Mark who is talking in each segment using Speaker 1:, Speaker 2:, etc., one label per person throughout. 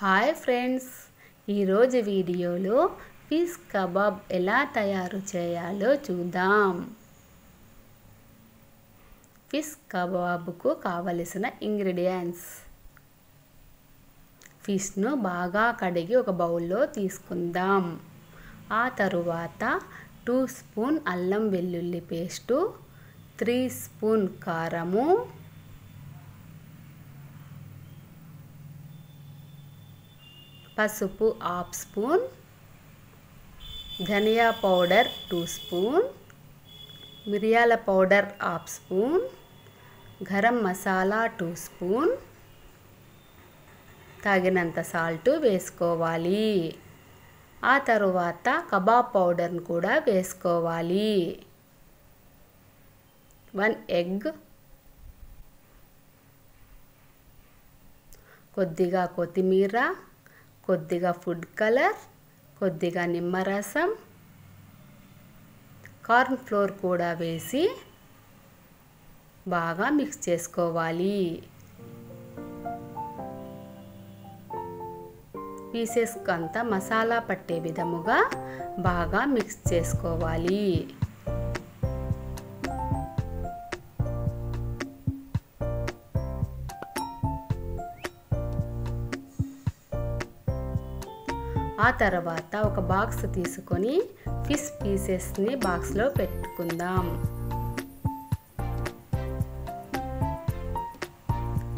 Speaker 1: Hi friends, ఈరోజు వీడియోలో fish kebab ఎలా తయారు చేయాలో చూద్దాం. ఫిష్ కబాబ్కు కావలసిన ఇంగ్రీడియంట్స్: ఫిష్ను బాగా కడిగి ఒక బౌల్లో తీసుకుందాం. ఆ తరువాత 2 స్పూన్ అల్లం వెల్లుల్లి పేస్టు, 3 స్పూన్ కారము, పసుపు 1/2 స్పూన్, ధనియా పౌడర్ 2 స్పూన్, మిరియాల powder 1/2 spoon, garam masala 2 spoon, తగినంత సాల్ట్ వేసుకోవాలి. ఆ తరువాత కబాబ్ పౌడర్ను కూడా వేసుకోవాలి. 1 ఎగ్, కొద్దిగా కొత్తిమీర, కొద్దిగా ఫుడ్ కలర్, కొద్దిగా నిమ్మరసం, కార్న్ ఫ్లోర్ కూడా వేసి బాగా మిక్స్ చేసుకోవాలి. పీసెస్కి అంతా మసాలా పట్టే విధముగా బాగా మిక్స్ చేసుకోవాలి. ఆ తర్వాత ఒక బాక్స్ తీసుకొని ఫిష్ పీసెస్ని బాక్స్లో పెట్టుకుందాం.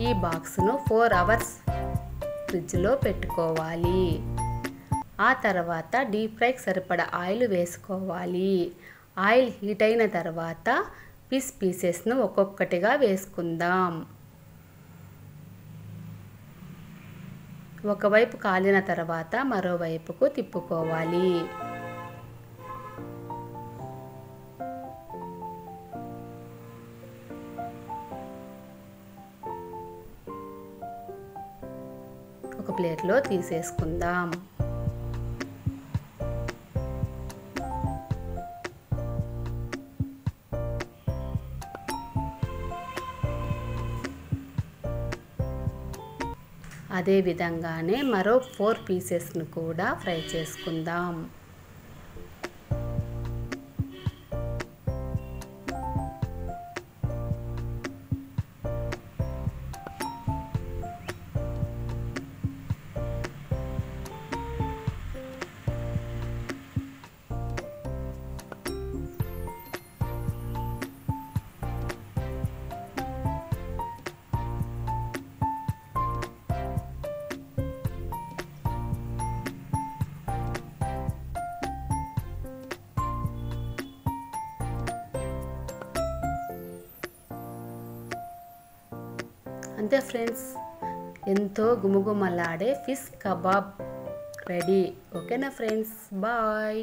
Speaker 1: ఈ బాక్స్ను 4 అవర్స్ ఫ్రిడ్జ్లో పెట్టుకోవాలి. ఆ తర్వాత డీప్ ఫ్రైకి సరిపడా ఆయిల్ వేసుకోవాలి. ఆయిల్ హీట్ అయిన తర్వాత ఫిష్ పీసెస్ను ఒక్కొక్కటిగా వేసుకుందాం. ఒకవైపు కాలిన తర్వాత మరోవైపుకు తిప్పుకోవాలి. ఒక ప్లేట్లో తీసేసుకుందాం. అదే విధంగానే మరో 4 పీసెస్ను కూడా ఫ్రై చేసుకుందాం. అంతే ఫ్రెండ్స్, ఎంతో గుమగుమలాడే ఫిష్ కబాబ్ రెడీ. ఓకేనా ఫ్రెండ్స్, బాయ్.